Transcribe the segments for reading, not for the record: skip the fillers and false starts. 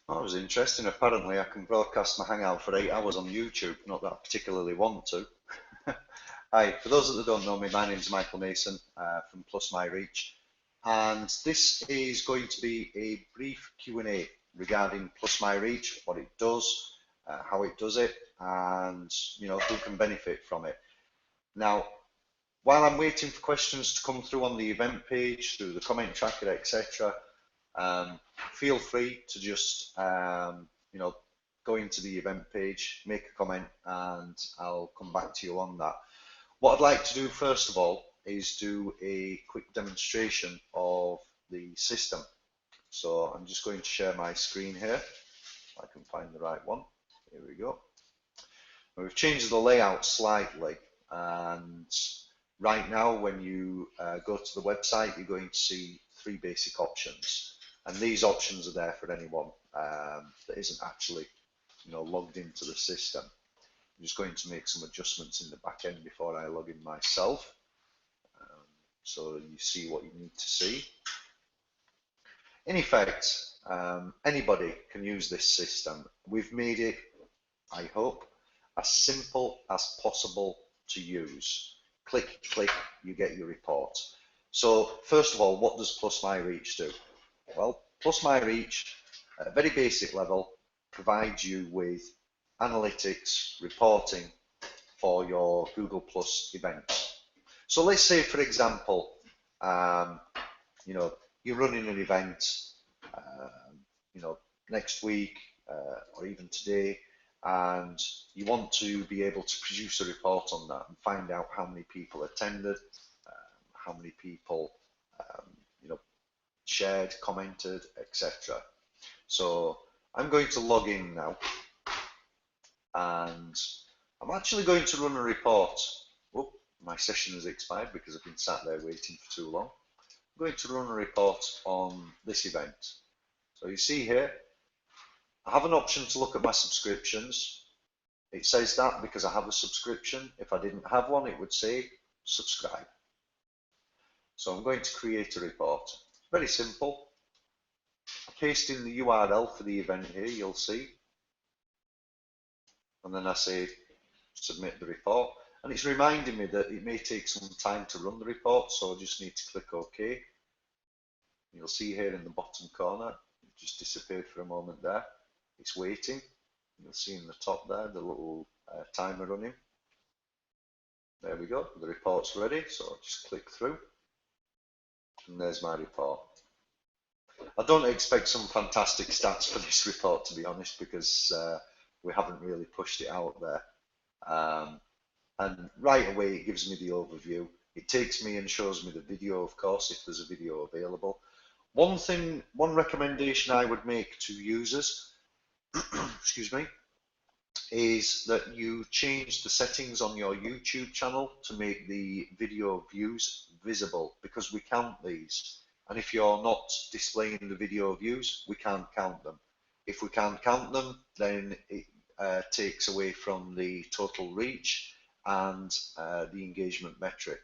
That was interesting. Apparently, I can broadcast my Hangout for 8 hours on YouTube. Not that I particularly want to. Hi, for those that don't know me, my name is Michael Mason from Plus My Reach, and this is going to be a brief Q&A regarding Plus My Reach, what it does, how it does it, and who can benefit from it. Now, while I'm waiting for questions to come through on the event page, through the comment tracker, etc., feel free to just go into the event page, make a comment, and I'll come back to you on that. What I'd like to do first of all is do a quick demonstration of the system. So I'm just going to share my screen here. If I can find the right one. Here we go. We've changed the layout slightly, and right now when you go to the website, you're going to see three basic options, and these options are there for anyone that isn't actually logged into the system. I'm just going to make some adjustments in the back end before I log in myself, so you see what you need to see. In effect, anybody can use this system. We've made it, I hope, as simple as possible to use. Click, click, you get your report. So first of all, what does Plus My Reach do? Well, Plus My Reach, at a very basic level, provides you with analytics reporting for your Google Plus events. So let's say, for example, you're running an event, next week or even today, and you want to be able to produce a report on that and find out how many people attended, how many people shared, commented, etc. So I'm going to log in now, and I'm actually going to run a report. Whoop, my session has expired because I've been sat there waiting for too long. I'm going to run a report on this event. So you see here, I have an option to look at my subscriptions. It says that because I have a subscription. If I didn't have one, it would say subscribe. So I'm going to create a report. Very simple. I paste in the URL for the event here, you'll see. And then I say submit the report. And it's reminding me that it may take some time to run the report, so I just need to click OK. You'll see here in the bottom corner, it just disappeared for a moment there. It's waiting. You'll see in the top there the little timer running. There we go, the report's ready, so I'll just click through. And there's my report. I don't expect some fantastic stats for this report, to be honest, because we haven't really pushed it out there. And right away it gives me the overview. It takes me and shows me the video, of course, if there's a video available. One recommendation I would make to users, excuse me, is that you change the settings on your YouTube channel to make the video views visible, because we count these. And if you're not displaying the video views, we can't count them. If we can't count them, then it takes away from the total reach and the engagement metric.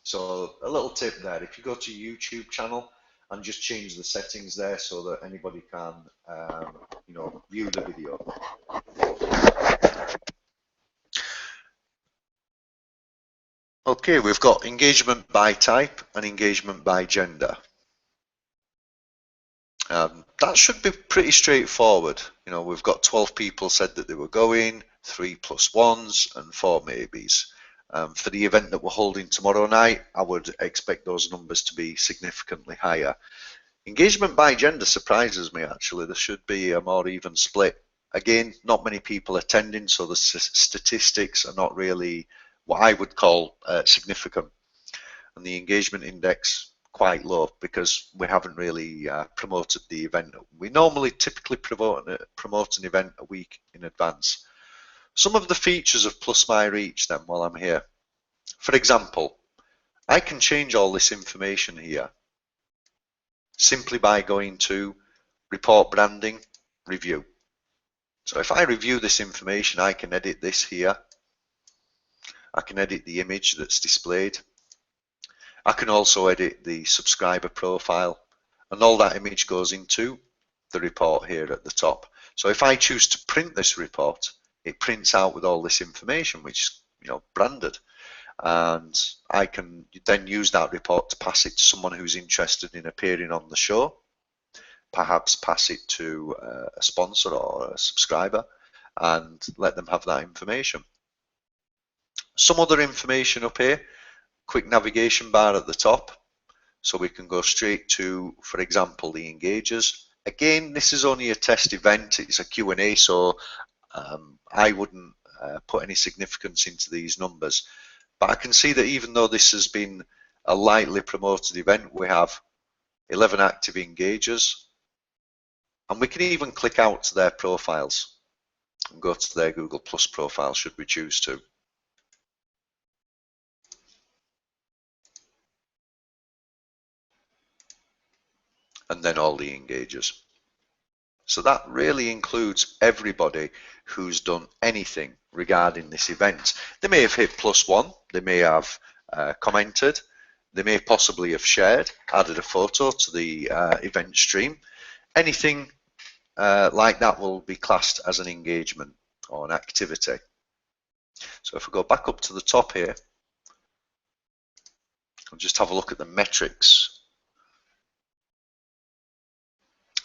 So a little tip there, if you go to YouTube channel and just change the settings there so that anybody can view the video. Okay, we've got engagement by type and engagement by gender. That should be pretty straightforward. We've got 12 people said that they were going, 3 +1s and 4 maybes. For the event that we're holding tomorrow night, I would expect those numbers to be significantly higher. Engagement by gender surprises me, actually. There should be a more even split. Again, not many people attending, so the statistics are not really what I would call significant. And the engagement index quite low because we haven't really promoted the event. We normally typically promote an event a week in advance. Some of the features of Plus My Reach then while I'm here. For example, I can change all this information here simply by going to Report Branding, Review. So if I review this information, I can edit this here. I can edit the image that's displayed. I can also edit the subscriber profile, and all that image goes into the report here at the top. So if I choose to print this report, it prints out with all this information, which is, you know, branded. And I can then use that report to pass it to someone who's interested in appearing on the show, perhaps pass it to a sponsor or a subscriber, and let them have that information. Some other information up here, quick navigation bar at the top, so we can go straight to, for example, the engagers. Again, this is only a test event, it's a Q&A, so I wouldn't put any significance into these numbers. But I can see that even though this has been a lightly promoted event, we have 11 active engagers, and we can even click out to their profiles and go to their Google Plus profile should we choose to. And then all the engagers. So that really includes everybody who's done anything regarding this event. They may have hit +1, they may have commented, they may possibly have shared, added a photo to the event stream. Anything like that will be classed as an engagement or an activity. So if we go back up to the top here, I'll just have a look at the metrics.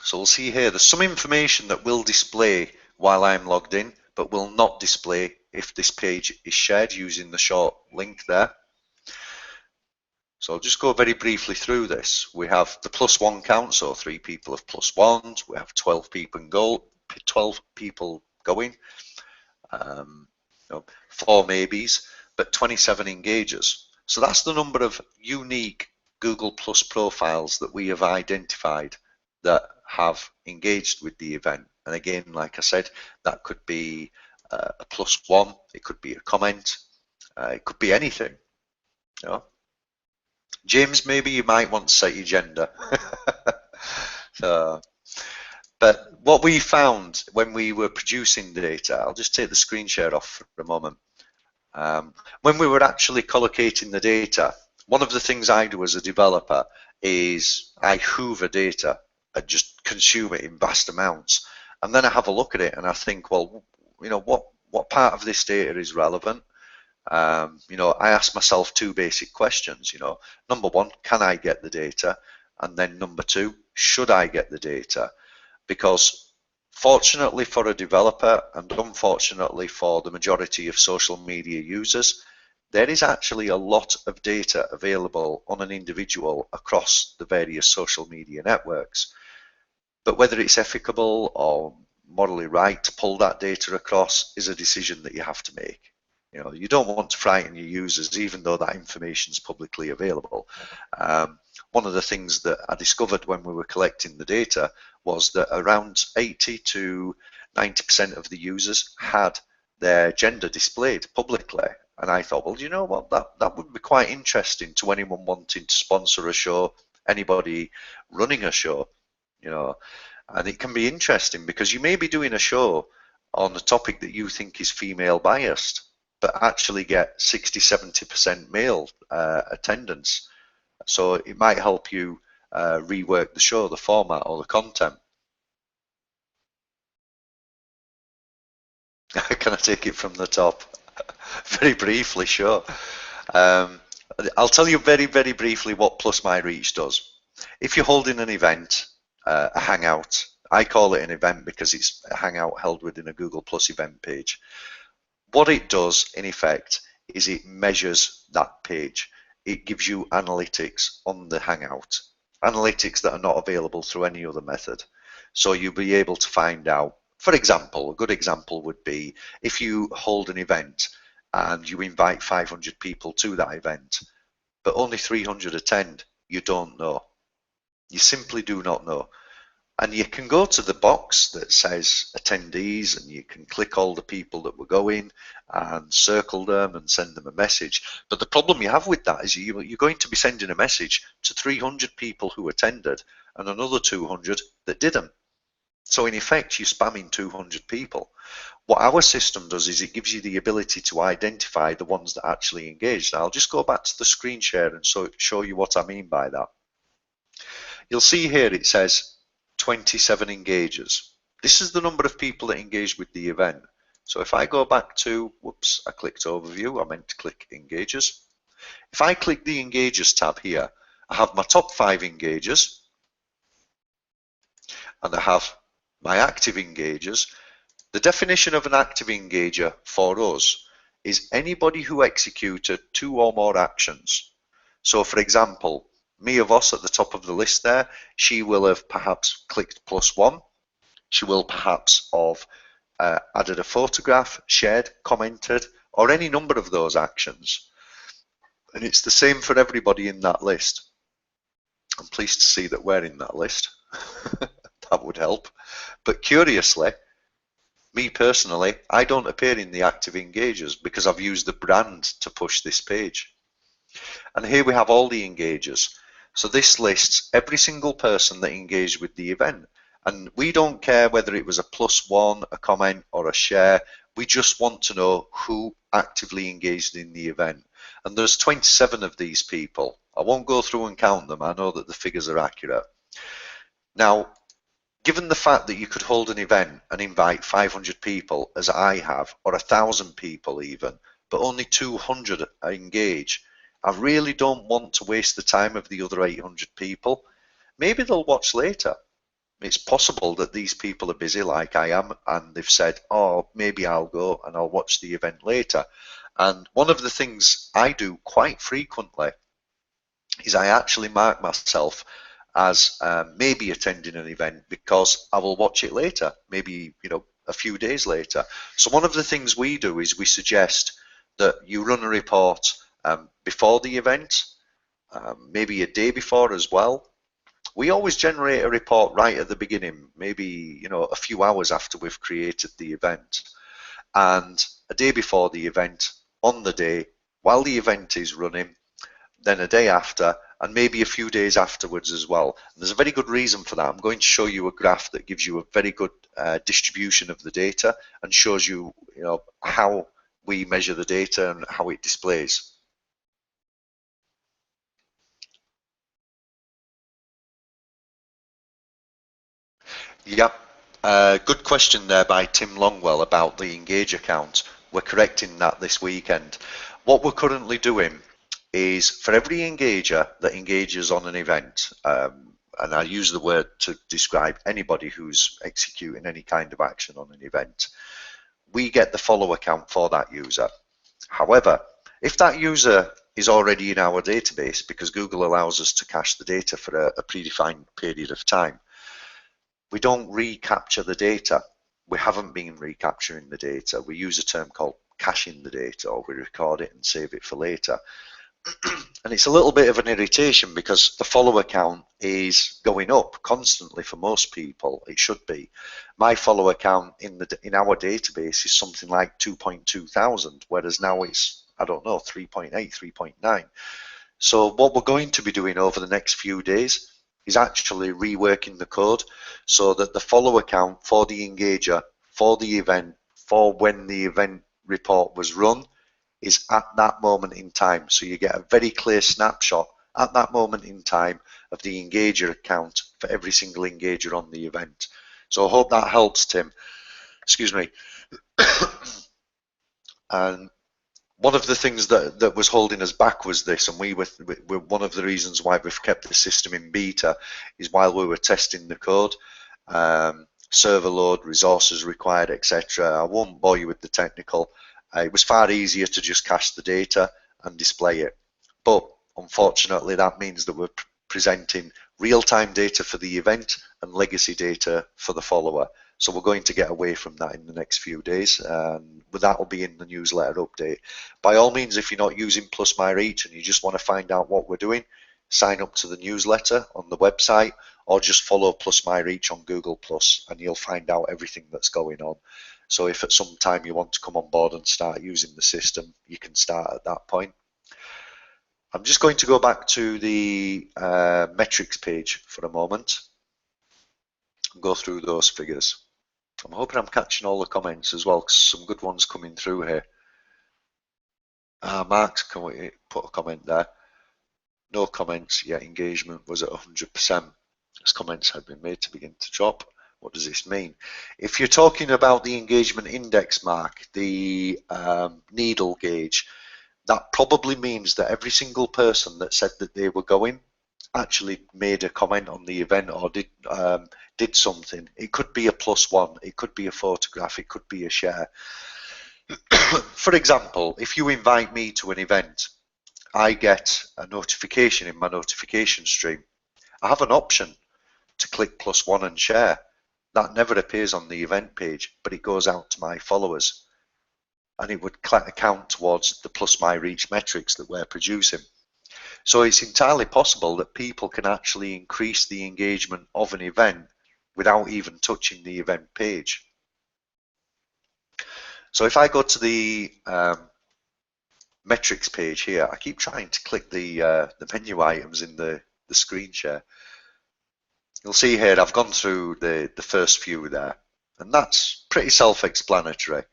So we'll see here, there's some information that will display while I'm logged in, but will not display if this page is shared using the short link there. So I'll just go very briefly through this. We have the +1 count, so 3 people have +1s. We have 12 people going, 4 maybes, but 27 engagers. So that's the number of unique Google Plus profiles that we have identified that have engaged with the event. And again, like I said, that could be a +1, it could be a comment, it could be anything. You know? James, maybe you might want to set your gender. But what we found when we were producing data, I'll just take the screen share off for a moment. When we were actually collocating the data, one of the things I do as a developer is I hoover data and just consume it in vast amounts. And then I have a look at it and I think, well, you know, what part of this data is relevant? You know, I ask myself 2 basic questions, you know, number 1, can I get the data? And then number 2, should I get the data? Because fortunately for a developer and unfortunately for the majority of social media users, there is actually a lot of data available on an individual across the various social media networks. But whether it's ethical or morally right to pull that data across is a decision that you have to make. You know, you don't want to frighten your users, even though that information is publicly available. One of the things that I discovered when we were collecting the data was that around 80 to 90% of the users had their gender displayed publicly. And I thought, well, you know what, that would be quite interesting to anyone wanting to sponsor a show, anybody running a show, you know. And it can be interesting because you may be doing a show on a topic that you think is female biased, but actually get 60–70% male attendance. So it might help you rework the show, the format, or the content. Can I take it from the top? Very briefly, sure. I'll tell you very, very briefly what Plus My Reach does. If you're holding an event, a hangout, I call it an event because it's a hangout held within a Google Plus event page. What it does, in effect, is it measures that page. It gives you analytics on the hangout, analytics that are not available through any other method. So you'll be able to find out, for example, a good example would be if you hold an event and you invite 500 people to that event, but only 300 attend, you don't know. You simply do not know. And you can go to the box that says attendees and you can click all the people that were going and circle them and send them a message. But the problem you have with that is you're going to be sending a message to 300 people who attended and another 200 that didn't. So in effect, you're spamming 200 people. What our system does is it gives you the ability to identify the ones that actually engaged. Now, I'll just go back to the screen share and show you what I mean by that. You'll see here it says 27 engagers. This is the number of people that engaged with the event. So if I go back to, whoops, I clicked overview, I meant to click engagers. If I click the engagers tab here, I have my top 5 engagers and I have my active engagers. The definition of an active engager for us is anybody who executed 2 or more actions. So for example, Mia Voss at the top of the list there, she will have perhaps clicked +1. She will perhaps have added a photograph, shared, commented, or any number of those actions. And it's the same for everybody in that list. I'm pleased to see that we're in that list. That would help. But curiously, me personally, I don't appear in the active engagers because I've used the brand to push this page. And here we have all the engagers. So this lists every single person that engaged with the event. And we don't care whether it was a +1, a comment, or a share. We just want to know who actively engaged in the event. And there's 27 of these people. I won't go through and count them. I know that the figures are accurate. Now, given the fact that you could hold an event and invite 500 people, as I have, or 1,000 people even, but only 200 engage, I really don't want to waste the time of the other 800 people. Maybe they'll watch later. It's possible that these people are busy like I am and they've said, oh, maybe I'll go and I'll watch the event later. And one of the things I do quite frequently is I actually mark myself as maybe attending an event because I will watch it later, maybe a few days later. So one of the things we do is we suggest that you run a report before the event, maybe a day before as well. We always generate a report right at the beginning, maybe a few hours after we've created the event, and a day before the event, on the day, while the event is running, then a day after, and maybe a few days afterwards as well. And there's a very good reason for that. I'm going to show you a graph that gives you a very good distribution of the data and shows you, how we measure the data and how it displays. Yep, good question there by Tim Longwell about the Engager count. We're correcting that this weekend. What we're currently doing is for every engager that engages on an event, and I use the word to describe anybody who's executing any kind of action on an event, we get the follower count for that user. However, if that user is already in our database, because Google allows us to cache the data for a predefined period of time, we don't recapture the data. We haven't been recapturing the data. We use a term called caching the data, or we record it and save it for later. And it's a little bit of an irritation because the follower count is going up constantly for most people. It should be. My follower count in our database is something like 2.2 thousand, whereas now it's, I don't know, 3.8, 3.9. So what we're going to be doing over the next few days is actually reworking the code so that the follower count for the engager, for the event, for when the event report was run, is at that moment in time. So you get a very clear snapshot at that moment in time of the engager account for every single engager on the event. So I hope that helps, Tim. Excuse me. And one of the things that was holding us back was this, and one of the reasons why we've kept the system in beta is while we were testing the code, server load, resources required, etc. I won't bore you with the technical. It was far easier to just cache the data and display it. But unfortunately, that means that we're presenting real-time data for the event and legacy data for the follower. So we're going to get away from that in the next few days, but that will be in the newsletter update. By all means, if you're not using Plus My Reach and you just want to find out what we're doing, sign up to the newsletter on the website, or just follow Plus My Reach on Google Plus, and you'll find out everything that's going on. So if at some time you want to come on board and start using the system, you can start at that point. I'm just going to go back to the metrics page for a moment and go through those figures. I'm hoping I'm catching all the comments as well, because some good ones coming through here. Mark, can we put a comment there? No comments, yeah, engagement was at 100%. as comments had been made to begin to drop. What does this mean? If you're talking about the engagement index mark, the needle gauge, that probably means that every single person that said that they were going actually made a comment on the event or did something. It could be a +1, it could be a photograph, it could be a share. For example, if you invite me to an event, I get a notification in my notification stream. I have an option to click +1 and share. That never appears on the event page, but it goes out to my followers, and it would count towards the plus my reach metrics that we're producing. So it's entirely possible that people can actually increase the engagement of an event without even touching the event page. So if I go to the metrics page here, I keep trying to click the menu items in the screen share. You'll see here I've gone through the first few there, and that's pretty self-explanatory.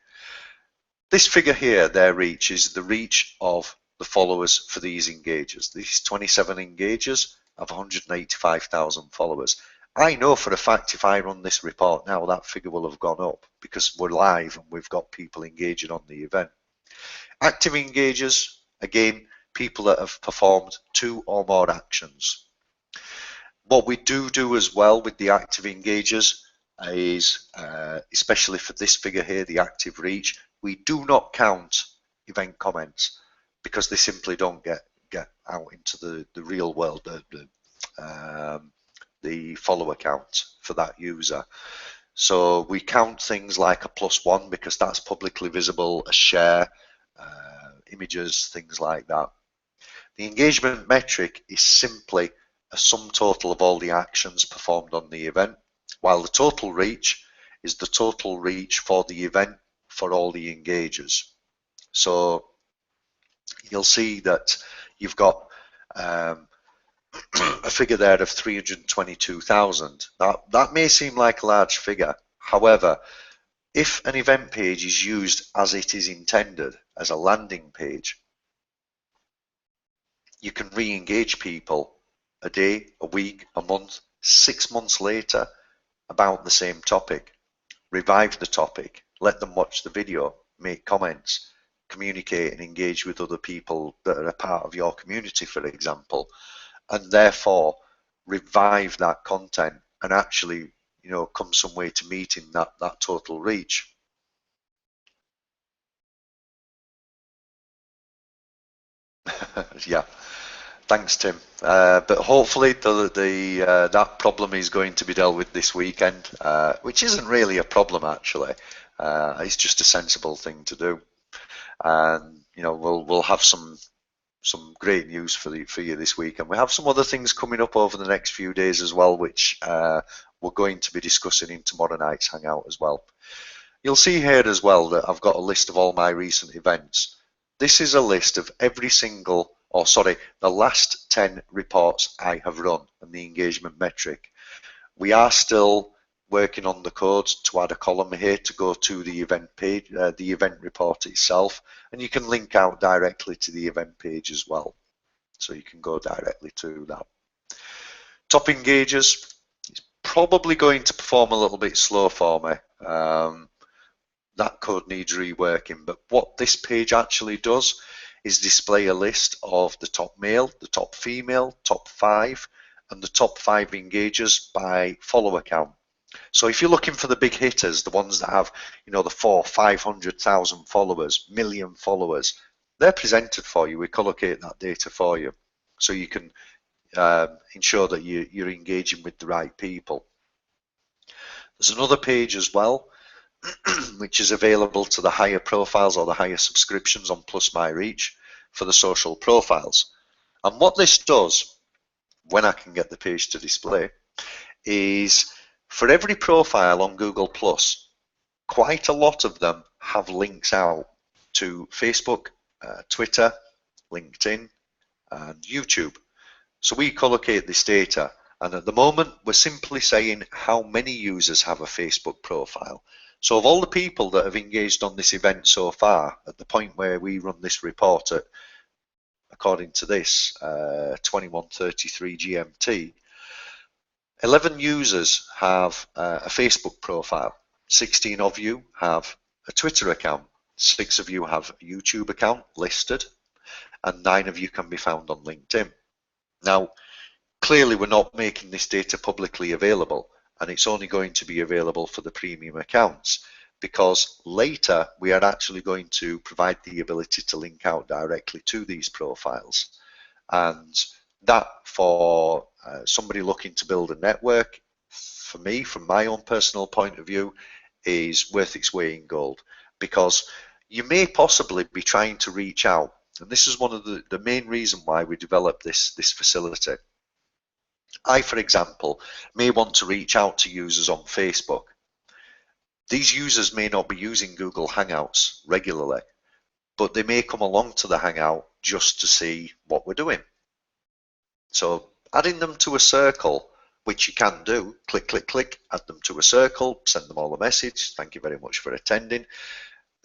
This figure here, their reach, is the reach of the followers for these engagers. These 27 engagers have 185,000 followers. I know for a fact if I run this report now, that figure will have gone up because we're live and we've got people engaging on the event. Active engagers, again, people that have performed 2 or more actions. What we do as well with the active engagers is, especially for this figure here, the active reach, we do not count event comments because they simply don't get out into the real world, the follower count for that user. So we count things like a +1 because that's publicly visible, a share, images, things like that. The engagement metric is simply a sum total of all the actions performed on the event, while the total reach is the total reach for the event for all the engagers. So you'll see that you've got a figure there of 322,000. That may seem like a large figure. However, if an event page is used as it is intended, as a landing page, you can re-engage people a day, a week, a month, 6 months later about the same topic. Revive the topic, let them watch the video, make comments, communicate and engage with other people that are a part of your community, for example, and therefore revive that content and actually, come some way to meeting that total reach. Yeah. Thanks, Tim. But hopefully that problem is going to be dealt with this weekend, which isn't really a problem actually. It's just a sensible thing to do, and we'll have some great news for you this week, and we have some other things coming up over the next few days as well, which we're going to be discussing in tomorrow night's hangout as well. You'll see here as well that I've got a list of all my recent events. This is a list of every single, the last 10 reports I have run and the engagement metric. We are still working on the code to add a column here to go to the event page, the event report itself, and you can link out directly to the event page as well. So you can go directly to that. Top engagers is probably going to perform a little bit slow for me. That code needs reworking, but what this page actually does is display a list of the top male, the top female, top 5, and the top 5 engagers by follower count. So if you're looking for the big hitters, the ones that have, the 400,000-500,000 followers, million followers, they're presented for you. We collocate that data for you, so you can ensure that you're engaging with the right people. There's another page as well, which is available to the higher profiles or the higher subscriptions on Plus My Reach for the social profiles. And what this does, when I can get the page to display, is for every profile on Google Plus, quite a lot of them have links out to Facebook, Twitter, LinkedIn, and YouTube. So we collocate this data, and at the moment we're simply saying how many users have a Facebook profile. So of all the people that have engaged on this event so far, at the point where we run this report at, according to this, 21:33 GMT, 11 users have a Facebook profile. 16 of you have a Twitter account. 6 of you have a YouTube account listed, and 9 of you can be found on LinkedIn. Now, clearly we're not making this data publicly available, and it's only going to be available for the premium accounts, because later we are actually going to provide the ability to link out directly to these profiles. And that, for somebody looking to build a network, for me, from my own personal point of view, is worth its weight in gold, because you may possibly be trying to reach out, and this is one of the main reason why we developed this facility. I, for example, may want to reach out to users on Facebook. These users may not be using Google Hangouts regularly, but they may come along to the Hangout just to see what we're doing. So adding them to a circle, which you can do, click, click, click, add them to a circle, send them all a message, thank you very much for attending.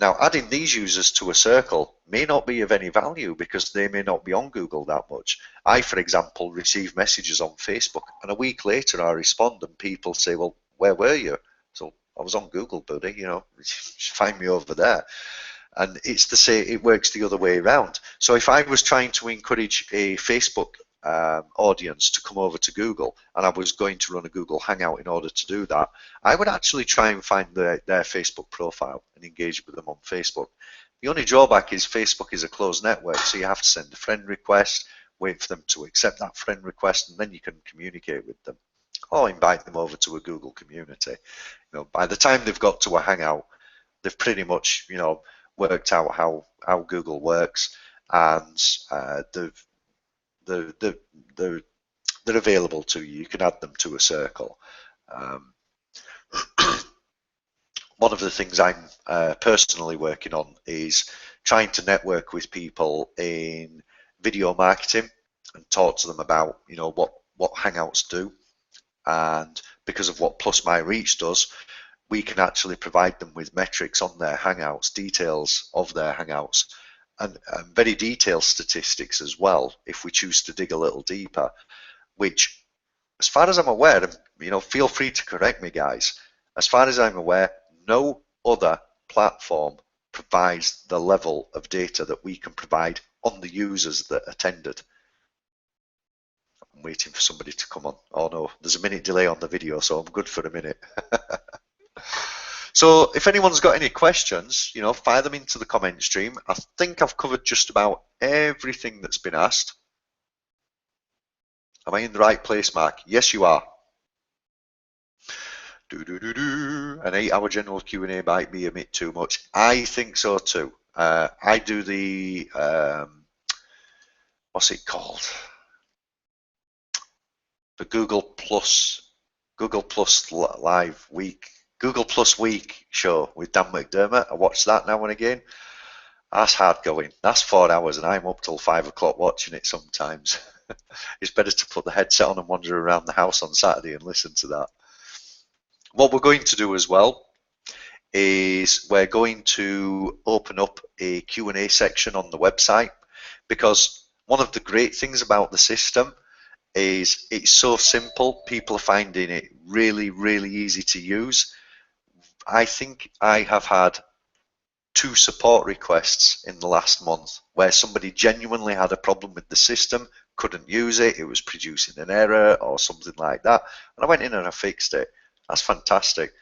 Now, adding these users to a circle may not be of any value because they may not be on Google that much. I, for example, receive messages on Facebook, and a week later I respond and people say, well, where were you? So I was on Google, buddy, you know, find me over there. And it's the same, it works the other way around. So if I was trying to encourage a Facebook audience to come over to Google, and I was going to run a Google Hangout in order to do that, I would actually try and find their Facebook profile and engage with them on Facebook. The only drawback is Facebook is a closed network, so you have to send a friend request, wait for them to accept that friend request, and then you can communicate with them or invite them over to a Google community. You know, by the time they've got to a Hangout, they've pretty much, you know, worked out how Google works, and they're available to you. You can add them to a circle. One of the things I'm personally working on is trying to network with people in video marketing and talk to them about, you know, what Hangouts do. And because of what Plus My Reach does, we can actually provide them with metrics on their Hangouts, details of their Hangouts, and very detailed statistics as well, if we choose to dig a little deeper, which, as far as I'm aware, and, you know, feel free to correct me, guys, as far as I'm aware, no other platform provides the level of data that we can provide on the users that attended. I'm waiting for somebody to come on. Oh no, there's a minute delay on the video, so I'm good for a minute. So if anyone's got any questions, you know, fire them into the comment stream. I think I've covered just about everything that's been asked. Am I in the right place, Mark? Yes, you are. An 8-hour general Q&A might be a bit too much. I think so too. I do the, what's it called? The Google Plus Live Week. Google Plus Week show with Dan McDermott. I watch that now and again. That's hard going. That's 4 hours and I'm up till 5 o'clock watching it sometimes. It's better to put the headset on and wander around the house on Saturday and listen to that. What we're going to do as well is we're going to open up a Q&A section on the website, because one of the great things about the system is it's so simple. People are finding it really, really easy to use. I think I have had 2 support requests in the last month where somebody genuinely had a problem with the system, couldn't use it, it was producing an error or something like that, and I went in and I fixed it. That's fantastic.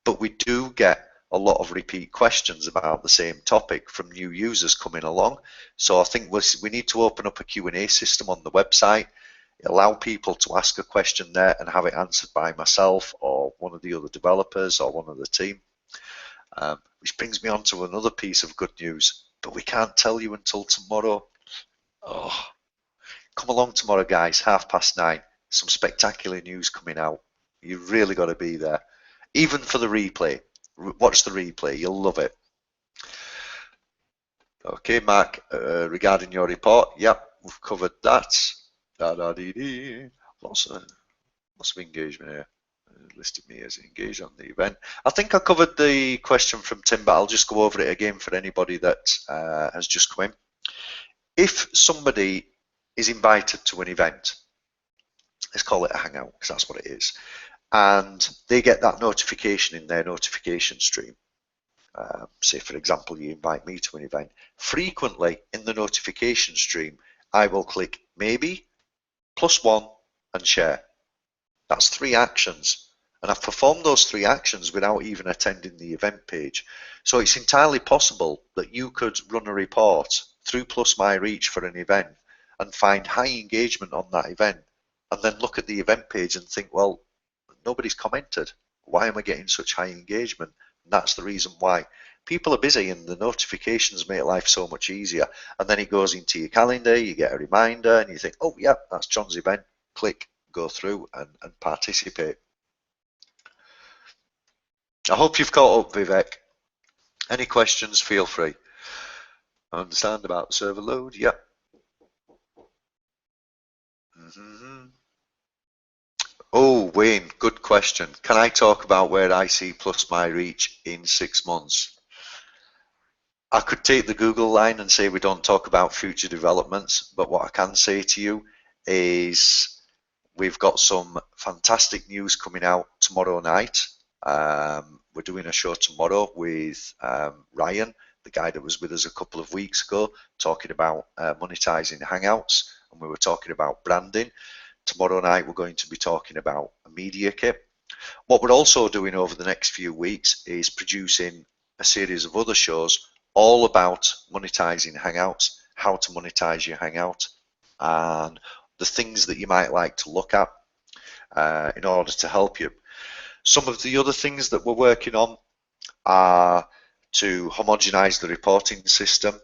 But we do get a lot of repeat questions about the same topic from new users coming along. So I think we need to open up a Q&A system on the website, allow people to ask a question there and have it answered by myself or one of the other developers or one of the team. Which brings me on to another piece of good news, but we can't tell you until tomorrow. Oh, come along tomorrow, guys, 9:30. Some spectacular news coming out. You've really got to be there, even for the replay. Watch the replay, you'll love it. Okay, Mark, regarding your report, yep, we've covered that. Lots of engagement here. Listed me as engaged on the event. I think I covered the question from Tim, but I'll just go over it again for anybody that has just come in. If somebody is invited to an event let's call it a Hangout because that's what it is, and they get that notification in their notification stream. Say, for example, you invite me to an event. Frequently in the notification stream, I will click maybe, +1, and share. That's 3 actions. And I've performed those 3 actions without even attending the event page. So it's entirely possible that you could run a report through Plus My Reach for an event and find high engagement on that event, and then look at the event page and think, well, nobody's commented. Why am I getting such high engagement? And that's the reason why. People are busy and the notifications make life so much easier. And then it goes into your calendar, you get a reminder and you think, oh yeah, that's John's event. Click, go through and participate. I hope you've caught up, Vivek. Any questions, feel free. I understand about server load, yep. Oh, Wayne, good question. Can I talk about where I see Plus My Reach in 6 months? I could take the Google line and say we don't talk about future developments, but what I can say to you is we've got some fantastic news coming out tomorrow night. We're doing a show tomorrow with Ryan, the guy that was with us a couple of weeks ago, talking about monetizing Hangouts, and we were talking about branding. Tomorrow night we're going to be talking about a media kit. What we're also doing over the next few weeks is producing a series of other shows all about monetizing Hangouts, how to monetize your Hangout, and the things that you might like to look at in order to help you. Some of the other things that we're working on are to homogenize the reporting system,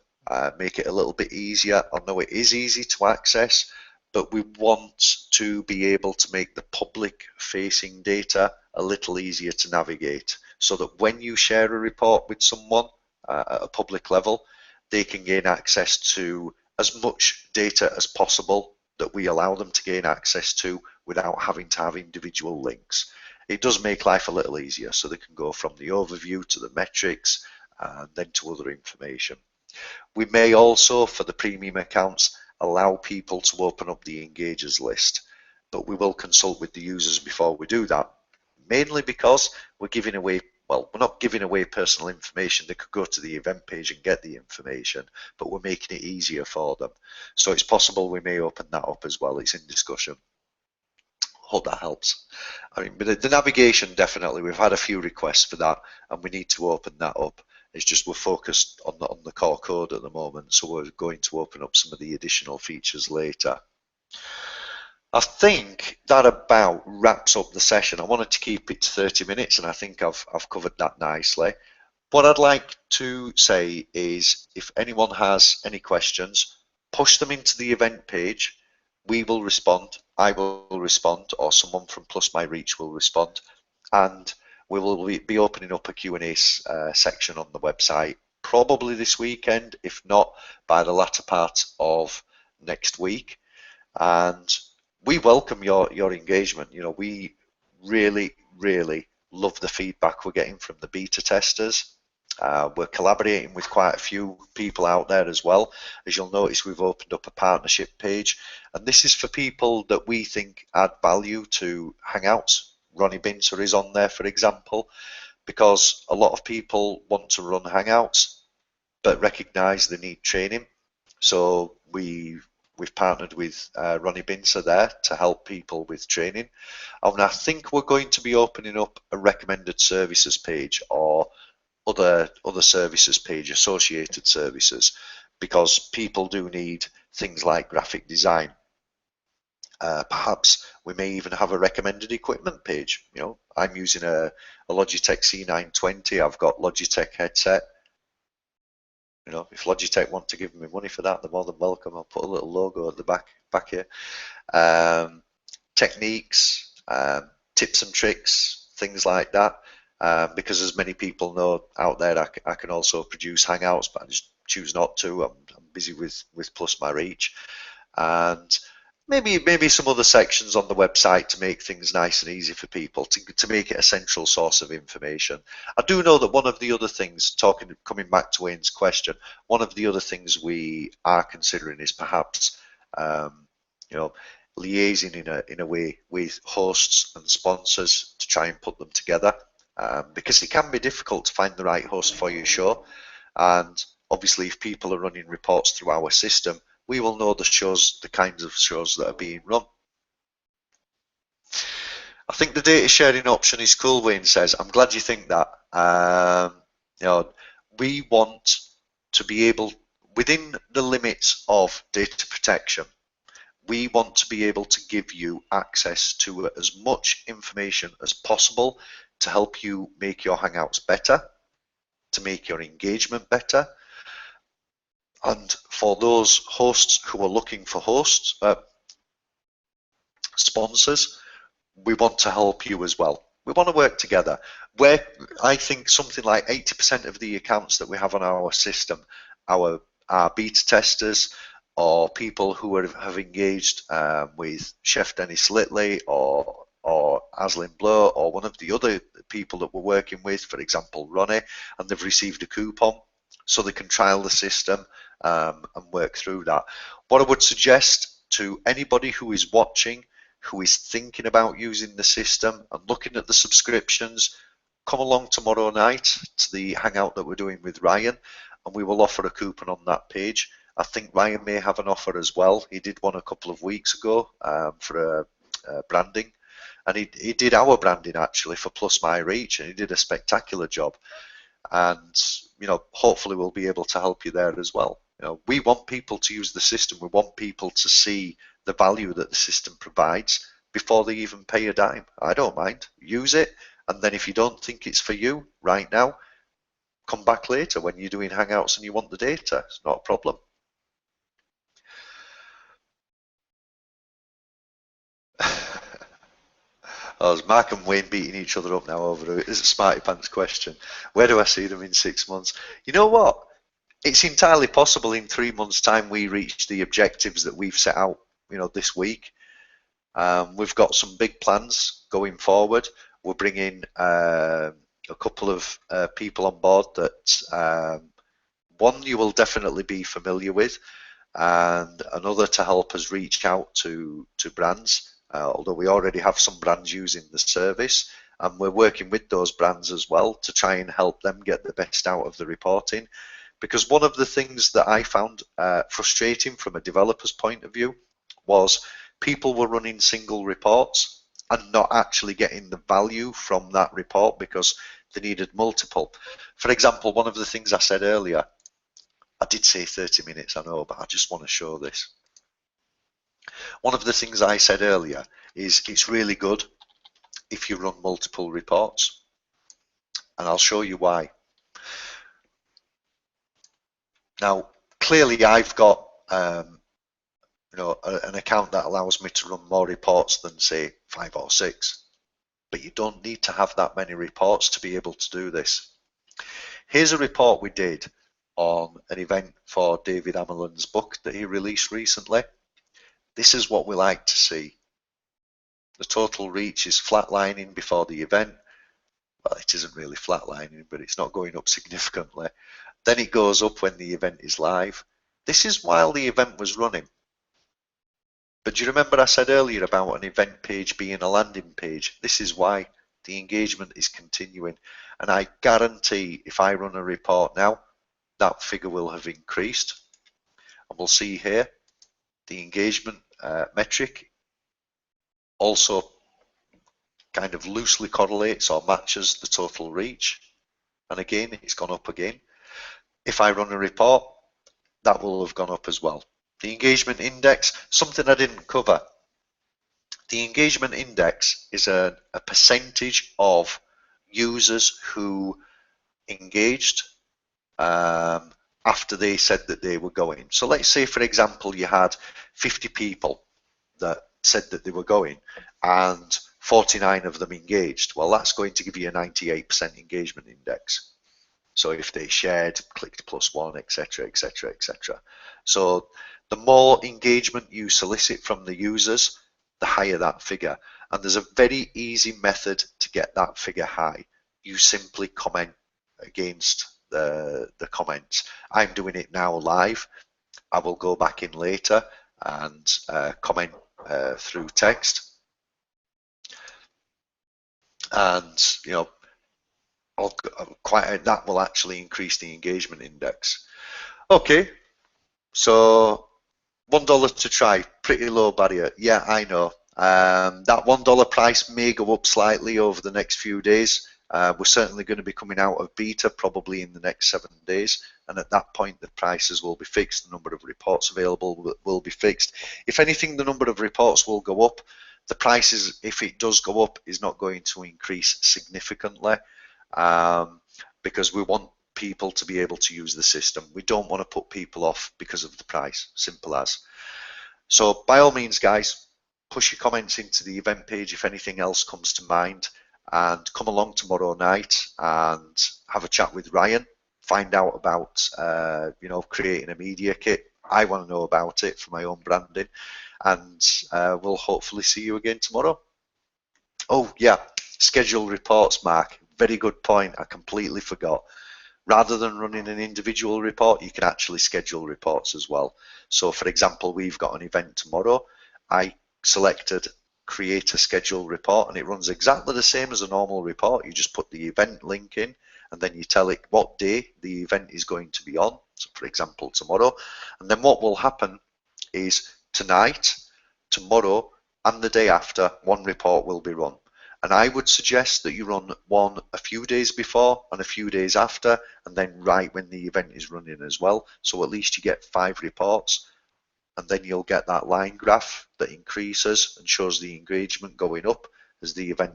make it a little bit easier. I know it is easy to access, but we want to be able to make the public facing data a little easier to navigate, so that when you share a report with someone at a public level, they can gain access to as much data as possible that we allow them to gain access to without having to have individual links. It does make life a little easier, so they can go from the overview to the metrics and then to other information. We may also, for the premium accounts, allow people to open up the engagers list, but we will consult with the users before we do that, mainly because we're giving away, well, we're not giving away personal information. They could go to the event page and get the information, but we're making it easier for them. So it's possible we may open that up as well. It's in discussion. Hope that helps. I mean, but the navigation, definitely, we've had a few requests for that, and we need to open that up. It's just we're focused on the core code at the moment, so we're going to open up some of the additional features later. I think that about wraps up the session. I wanted to keep it to 30 minutes, and I think I've covered that nicely. What I'd like to say is, if anyone has any questions, push them into the event page. We will respond, I will respond, or someone from Plus My Reach will respond, and we will be opening up a Q&A section on the website probably this weekend, if not by the latter part of next week. And we welcome your engagement. You know, we really love the feedback we're getting from the beta testers. We're collaborating with quite a few people out there as well. As you'll notice, we've opened up a partnership page, and this is for people that we think add value to Hangouts. Ronnie Binter is on there, for example, because a lot of people want to run Hangouts but recognize they need training. So we've partnered with Ronnie Binter there to help people with training. And I think we're going to be opening up a recommended services page, or other services page, associated services, because people do need things like graphic design. Perhaps we may even have a recommended equipment page. You know, I'm using a Logitech C920. I've got Logitech headset. You know, if Logitech want to give me money for that, they're more than welcome. I'll put a little logo at the back here. Techniques, tips and tricks, things like that. Because as many people know out there, I can also produce Hangouts, but I just choose not to. I'm busy with Plus My Reach, and maybe some other sections on the website to make things nice and easy for people, to make it a central source of information. I do know that one of the other things, coming back to Wayne's question, one of the other things we are considering is perhaps, you know, liaising in a way with hosts and sponsors to try and put them together, because it can be difficult to find the right host for your show. And obviously, if people are running reports through our system, we will know the kinds of shows that are being run. I think the data sharing option is cool, Wayne says. I'm glad you think that. We want to be able, within the limits of data protection, we want to be able to give you access to as much information as possible to help you make your Hangouts better, to make your engagement better. And for those hosts who are looking for sponsors, we want to help you as well. We want to work together. Where I think something like 80% of the accounts that we have on our system, our beta testers, or people who have engaged with Chef Dennis Litley or Aslin Blow, or one of the other people that we're working with, for example, Ronnie, and they've received a coupon so they can trial the system and work through that. What I would suggest to anybody who is watching, who is thinking about using the system and looking at the subscriptions, come along tomorrow night to the hangout that we're doing with Ryan, and we will offer a coupon on that page. I think Ryan may have an offer as well. He did one a couple of weeks ago for branding, and he did our branding actually for Plus My Reach, and he did a spectacular job. And hopefully we'll be able to help you there as well. We want people to use the system. We want people to see the value that the system provides before they even pay a dime. I don't mind. Use it, and then if you don't think it's for you right now, come back later when you're doing Hangouts and you want the data. It's not a problem. Oh, there's Mark and Wayne beating each other up now over a Smarty Pants question. Where do I see them in 6 months? You know what? It's entirely possible in 3 months' time we reach the objectives that we've set out, this week. We've got some big plans going forward. We're bringing a couple of people on board that one you will definitely be familiar with, and another to help us reach out to brands. Although we already have some brands using the service, and we're working with those brands as well to try and help them get the best out of the reporting. Because one of the things that I found frustrating from a developer's point of view was people were running single reports and not actually getting the value from that report because they needed multiple. For example, one of the things I said earlier, I did say 30 minutes, I know, but I just want to show this. One of the things I said earlier is it's really good if you run multiple reports, and I'll show you why. Now, clearly I've got an account that allows me to run more reports than say 5 or 6, but you don't need to have that many reports to be able to do this. Here's a report we did on an event for David Amelin's book that he released recently. This is what we like to see. The total reach is flatlining before the event. Well, it isn't really flatlining, but it's not going up significantly. Then it goes up when the event is live. This is while the event was running. But do you remember I said earlier about an event page being a landing page? This is why the engagement is continuing. And I guarantee if I run a report now, that figure will have increased. And we'll see here the engagement metric also kind of loosely correlates or matches the total reach, and again it's gone up again. If I run a report, that will have gone up as well. The engagement index, something I didn't cover. The engagement index is a percentage of users who engaged after they said that they were going. So let's say, for example, you had 50 people that said that they were going and 49 of them engaged. Well, that's going to give you a 98% engagement index. So if they shared, clicked +1, etc., etc., etc. So the more engagement you solicit from the users, the higher that figure. And there's a very easy method to get that figure high. You simply comment against the comments. I'm doing it now live. I will go back in later and comment through text, and that will actually increase the engagement index. Okay, so $1 to try, pretty low barrier. Yeah, I know. That $1 price may go up slightly over the next few days. We're certainly going to be coming out of beta probably in the next 7 days, and at that point the prices will be fixed, the number of reports available will be fixed. If anything, the number of reports will go up. The prices, if it does go up, is not going to increase significantly, because we want people to be able to use the system. We don't want to put people off because of the price, simple as. So by all means, guys, push your comments into the event page if anything else comes to mind, and come along tomorrow night and have a chat with Ryan, find out about creating a media kit. I want to know about it for my own branding, and we'll hopefully see you again tomorrow. Oh yeah, schedule reports, Mark. Very good point. I completely forgot. Rather than running an individual report, you can actually schedule reports as well. So for example, we've got an event tomorrow. I selected create a schedule report, and it runs exactly the same as a normal report. You just put the event link in, and then you tell it what day the event is going to be on. So for example, tomorrow. And then what will happen is tonight, tomorrow, and the day after, one report will be run. And I would suggest that you run one a few days before and a few days after, and then right when the event is running as well. So at least you get 5 reports, and then you'll get that line graph that increases and shows the engagement going up as the event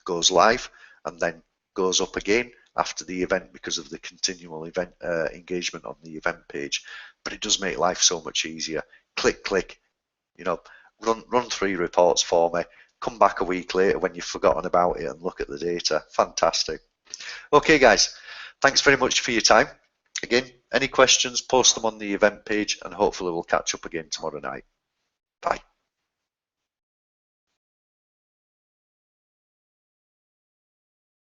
goes live, and then goes up again after the event because of the continual event engagement on the event page. But it does make life so much easier. Click, run 3 reports for me. Come back a week later when you've forgotten about it and look at the data. Fantastic. Okay, guys, thanks very much for your time. Again, any questions, post them on the event page, and hopefully we'll catch up again tomorrow night. Bye.